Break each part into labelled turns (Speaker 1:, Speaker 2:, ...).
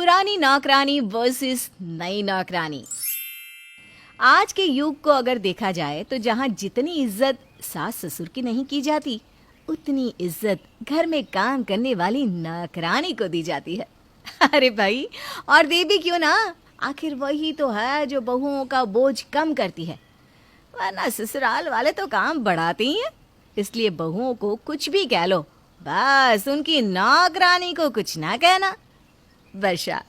Speaker 1: पुरानी नौकरानी वर्सेस नई नौकरानी। आज के युग को अगर देखा जाए तो जहाँ जितनी इज्जत सास ससुर की नहीं की जाती, उतनी इज्जत घर में काम करने वाली नौकरानी को दी जाती है। अरे भाई, और दे भी क्यों ना, आखिर वही तो है जो बहुओं का बोझ कम करती है, वरना ससुराल वाले तो काम बढ़ाते ही हैं। इसलिए बहुओं को कुछ भी कह लो, बस उनकी नौकरानी को कुछ ना कहना। वर्षा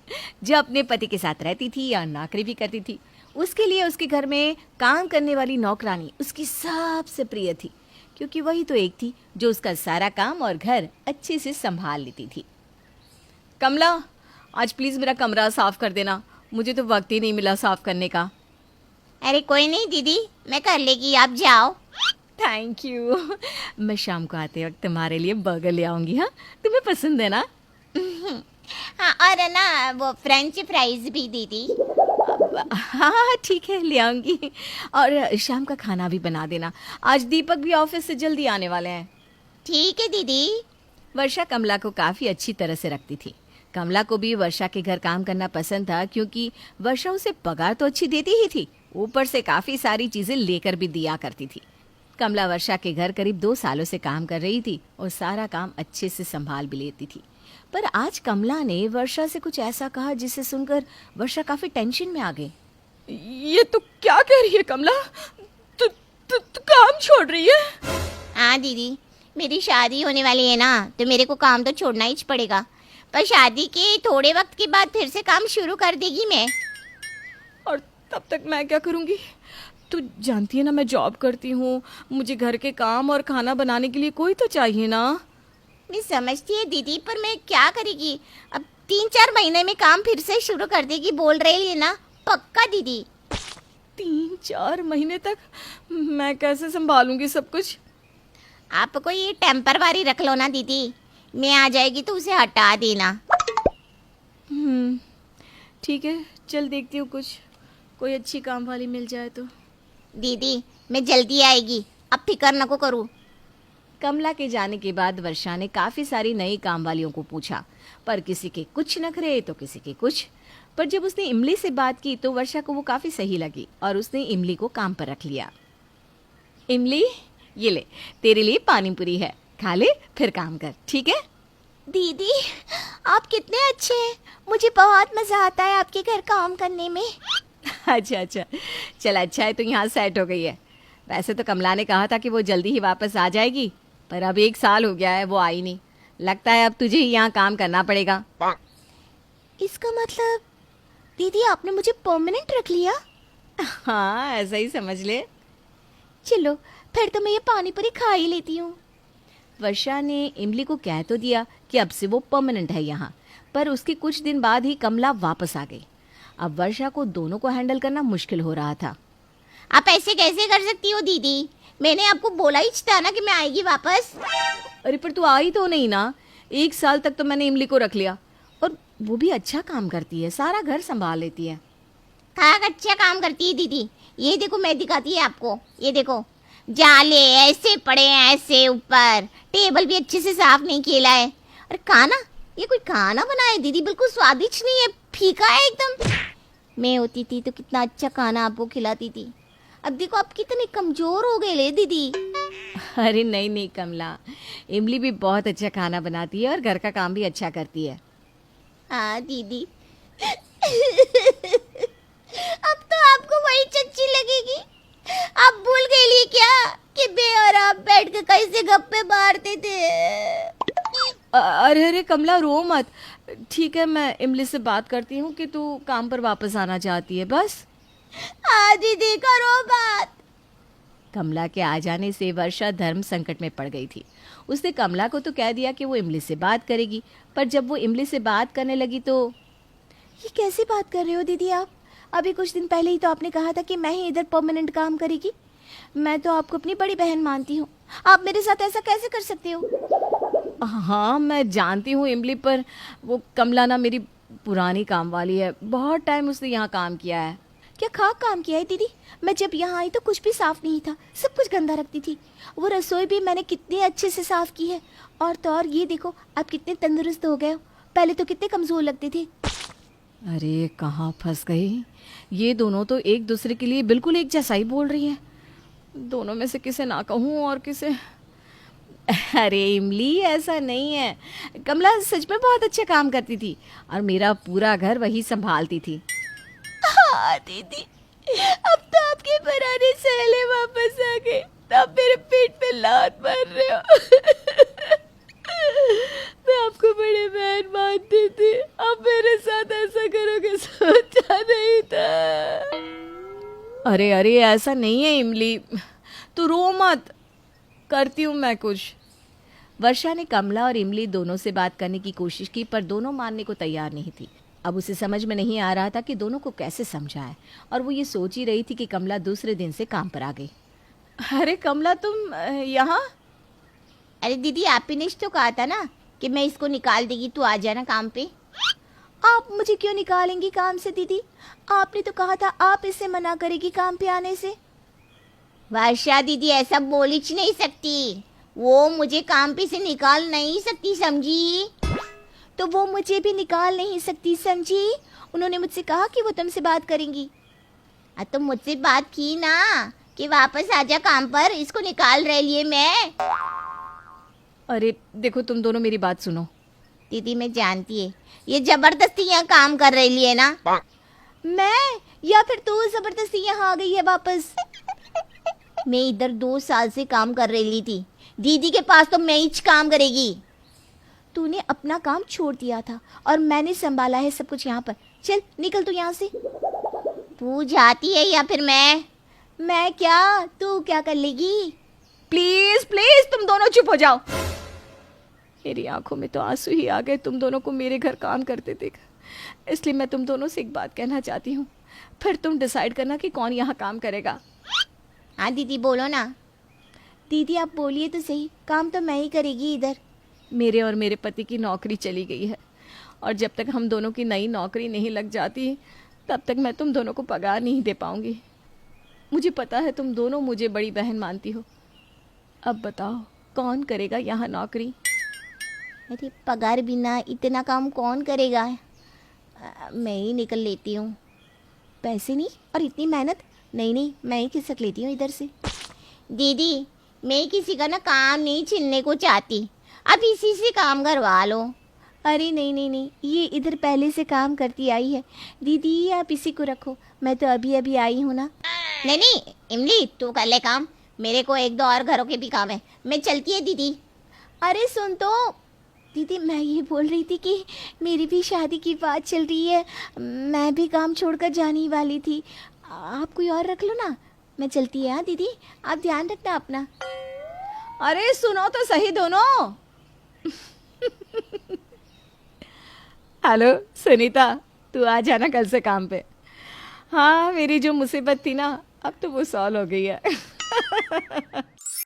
Speaker 1: जो अपने पति के साथ रहती थी और नौकरी भी करती थी, उसके लिए उसके घर में काम करने वाली नौकरानी उसकी सबसे प्रिय थी, क्योंकि वही तो एक थी जो उसका सारा काम और घर अच्छे से संभाल लेती थी। कमला, आज प्लीज़ मेरा कमरा साफ कर देना, मुझे तो वक्त ही नहीं मिला साफ करने का।
Speaker 2: अरे कोई नहीं दीदी, मैं कर लेगी, आप जाओ।
Speaker 1: Thank you. मैं शाम को आते वक्त तुम्हारे लिए बर्गर ले आऊँगी। हाँ, तुम्हें पसंद है ना?
Speaker 2: हाँ, और है ना वो फ्रेंच फ्राइज भी दीदी।
Speaker 1: हाँ ठीक है, ले आऊँगी। और शाम का खाना भी बना देना, आज दीपक भी ऑफिस से जल्दी आने वाले हैं।
Speaker 2: ठीक है दीदी।
Speaker 1: वर्षा कमला को काफ़ी अच्छी तरह से रखती थी। कमला को भी वर्षा के घर काम करना पसंद था, क्योंकि वर्षा उसे पगार तो अच्छी देती ही थी, ऊपर से काफ़ी सारी चीज़ें लेकर भी दिया करती थी। कमला वर्षा के घर करीब 2 सालों से काम कर रही थी और सारा काम अच्छे से संभाल भी लेती थी। पर आज कमला ने वर्षा से कुछ ऐसा कहा जिसे सुनकर वर्षा काफ़ी टेंशन में आ गई। ये तो क्या कह रही है कमला? तू काम छोड़ रही है?
Speaker 2: हाँ दीदी, मेरी शादी होने वाली है ना, तो मेरे को काम तो छोड़ना ही पड़ेगा। पर शादी के थोड़े वक्त के बाद फिर से काम शुरू कर देगी मैं।
Speaker 1: और तब तक मैं क्या करूँगी? तू जानती है ना, मैं जॉब करती हूँ, मुझे घर के काम और खाना बनाने के लिए कोई तो चाहिए ना।
Speaker 2: मैं समझती है दीदी, पर मैं क्या करेगी? अब 3-4 महीने में काम फिर से शुरू कर देगी बोल रही है ना, पक्का दीदी?
Speaker 1: 3-4 महीने तक मैं कैसे संभालूंगी सब कुछ?
Speaker 2: आप कोई ये टेम्परवारी रख लो ना दीदी, मैं आ जाएगी तो उसे हटा देना।
Speaker 1: ठीक है, चल देखती हूँ कुछ कोई अच्छी काम वाली मिल जाए तो।
Speaker 2: दीदी मैं जल्दी आएगी, अब फिक्र न को करूँ।
Speaker 1: कमला के जाने के बाद वर्षा ने काफ़ी सारी नई काम वालियों को पूछा, पर किसी के कुछ नखरे तो किसी के कुछ। पर जब उसने इमली से बात की तो वर्षा को वो काफ़ी सही लगी और उसने इमली को काम पर रख लिया। इमली, ये ले, तेरे लिए पानी पूरी है, खा ले फिर काम कर, ठीक है?
Speaker 2: दीदी आप कितने अच्छे हैं, मुझे बहुत मज़ा आता है आपके घर काम करने में।
Speaker 1: अच्छा, चल अच्छा है तो यहाँ सेट हो गई है। वैसे तो कमला ने कहा था कि वो जल्दी ही वापस आ जाएगी, पर अब 1 साल हो गया है वो आई नहीं। लगता है अब तुझे ही यहाँ काम करना पड़ेगा।
Speaker 2: इसका मतलब दीदी आपने मुझे परमानेंट रख लिया?
Speaker 1: हाँ, ऐसा ही समझ ले।
Speaker 2: चलो फिर तो मैं ये पानी पूरी खा ही लेती हूँ।
Speaker 1: वर्षा ने इमली को कह तो दिया कि अब से वो परमानेंट है यहाँ, पर उसके कुछ दिन बाद ही कमला वापस आ गई। अब वर्षा को दोनों को हैंडल करना मुश्किल हो रहा था।
Speaker 2: आप ऐसे कैसे कर सकती हो दीदी? मैंने आपको बोला ही था ना कि मैं आएगी वापस।
Speaker 1: अरे पर तू आई तो नहीं ना। 1 साल तक तो मैंने इमली को रख लिया, और वो भी अच्छा काम करती है, सारा घर संभाल लेती है।
Speaker 2: हाँ, अच्छा काम करती है दीदी। ये देखो, मैं दिखाती है आपको, ये देखो, जाले ऐसे पड़े हैं ऐसे ऊपर, टेबल भी अच्छे से साफ नहीं किया है। और खाना, ये कोई खाना बना है दीदी, बिल्कुल स्वादिष्ट नहीं है, फीका है एकदम। मैं होती थी तो कितना अच्छा खाना आपको खिलाती थी। अब देखो आप कितने कमजोर हो गए ले दीदी।
Speaker 1: अरे नहीं कमला, इमली भी बहुत अच्छा खाना बनाती है और घर का काम भी अच्छा करती है।
Speaker 2: हाँ दीदी। अब तो आपको वही चच्ची लगेगी। आप भूल गई लिए क्या कि मैं और आप बैठ के कैसे गप्पे मारते थे?
Speaker 1: अरे कमला, रो मत। ठीक है, मैं इमली से बात करती हूँ कि तू काम पर वापस आना चाहती है, बस।
Speaker 2: हाँ दीदी, करो बात।
Speaker 1: कमला के आ जाने से वर्षा धर्म संकट में पड़ गई थी। उसने कमला को तो कह दिया कि वो इमली से बात करेगी, पर जब वो इमली से बात करने लगी तो, ये कैसी बात कर रहे हो दीदी आप? अभी कुछ दिन पहले ही तो आपने कहा था कि मैं ही इधर परमानेंट काम करेगी। मैं तो आपको अपनी बड़ी बहन मानती हूँ, आप मेरे साथ ऐसा कैसे कर सकते हो? हाँ मैं जानती हूँ इमली, पर वो कमला ना मेरी पुरानी काम वाली है, बहुत टाइम उसने यहाँ काम किया है। क्या खाक काम किया है दीदी? मैं जब यहाँ आई तो कुछ भी साफ नहीं था, सब कुछ गंदा रखती थी। वो रसोई भी मैंने कितने अच्छे से साफ की है। और तो और ये देखो, आप कितने तंदुरुस्त हो गए हो, पहले तो कितने कमज़ोर लगते थे। अरे कहाँ फंस गई। ये दोनों तो एक दूसरे के लिए बिल्कुल एक जैसा ही बोल रही हैं। दोनों में से किसे ना कहूँ और किसे। अरे इमली, ऐसा नहीं है। कमला सच में बहुत अच्छा काम करती थी और मेरा पूरा घर वही संभालती थी। हाँ दीदी, अब तो आपके पुराने सहेले वापस आ गए। अब मेरे पेट पे लात मार रहे हो। मैं आपको बड़े बहन मानती थी, अब मेरे साथ ऐसा करोगे सोचा नहीं था। अरे अरे, ऐसा नहीं है इमली, तू रो मत, करती हूँ मैं कुछ। वर्षा ने कमला और इमली दोनों से बात करने की कोशिश की, पर दोनों मानने को तैयार नहीं थी। अब उसे समझ में नहीं आ रहा था कि दोनों को कैसे समझाए, और वो ये सोच ही रही थी कि कमला दूसरे दिन से काम पर आ गई। अरे कमला, तुम यहाँ?
Speaker 2: अरे दीदी, आप ही ने तो कहा था ना कि मैं इसको निकाल देगी, तू आ जाना काम पे।
Speaker 1: आप मुझे क्यों निकालेंगी काम से दीदी? आपने तो कहा था आप इसे मना करेगी काम पे आने से।
Speaker 2: वर्षा दीदी, ऐसा बोल ही नहीं सकती। वो मुझे काम पे से निकाल नहीं सकती, समझी?
Speaker 1: तो वो मुझे भी निकाल नहीं सकती, समझी? उन्होंने मुझसे कहा कि वो तुमसे बात करेंगी।
Speaker 2: तो मुझसे बात की ना कि वापस आजा काम पर, इसको निकाल रही है मैं।
Speaker 1: अरे देखो, तुम दोनों मेरी बात सुनो।
Speaker 2: दीदी मैं जानती है, ये जबरदस्ती यहाँ काम कर रही है ना।
Speaker 1: मैं या फिर तू जबरदस्ती यहाँ आ गई है वापस?
Speaker 2: मैं इधर 2 साल से काम कर रही थी, दीदी के पास तो मैं ही काम करेगी।
Speaker 1: तूने अपना काम छोड़ दिया था और मैंने संभाला है सब कुछ यहाँ पर। चल निकल तू यहाँ से।
Speaker 2: तू जाती है या फिर
Speaker 1: मैं क्या, तू क्या कर लेगी? प्लीज प्लीज, तुम दोनों चुप हो जाओ। मेरी आंखों में तो आंसू ही आ गए तुम दोनों को मेरे घर काम करते देख। इसलिए मैं तुम दोनों से एक बात कहना चाहती हूँ, फिर तुम डिसाइड करना कि कौन यहाँ काम करेगा।
Speaker 2: हाँ दीदी बोलो ना।
Speaker 1: दीदी आप बोलिए तो सही, काम तो मैं ही करेगी इधर। मेरे और मेरे पति की नौकरी चली गई है, और जब तक हम दोनों की नई नौकरी नहीं लग जाती तब तक मैं तुम दोनों को पगार नहीं दे पाऊंगी। मुझे पता है तुम दोनों मुझे बड़ी बहन मानती हो। अब बताओ कौन करेगा यहाँ नौकरी?
Speaker 2: अरे पगार बिना इतना काम कौन करेगा? मैं ही निकल लेती हूँ।
Speaker 1: पैसे नहीं और इतनी मेहनत? नहीं, मैं ही खिसक लेती हूँ इधर से।
Speaker 2: दीदी मैं किसी का ना काम नहीं छीनने को चाहती, अब इसी से काम करवा लो।
Speaker 1: अरे नहीं, ये इधर पहले से काम करती आई है। दीदी आप इसी को रखो, मैं तो अभी अभी आई हूँ ना।
Speaker 2: नहीं इमली, तू कर ले काम, मेरे को 1-2 और घरों के भी काम है, मैं चलती है दीदी।
Speaker 1: अरे सुन तो दीदी, मैं ये बोल रही थी कि मेरी भी शादी की बात चल रही है, मैं भी काम छोड़कर जाने ही वाली थी। आप कोई और रख लो ना, मैं चलती है। हाँ दीदी, आप ध्यान रखना अपना। अरे सुनो तो सही दोनों। हेलो सुनीता, तू आ जाना कल से काम पे। हाँ, मेरी जो मुसीबत थी ना, अब तो वो सॉल्व हो गई है।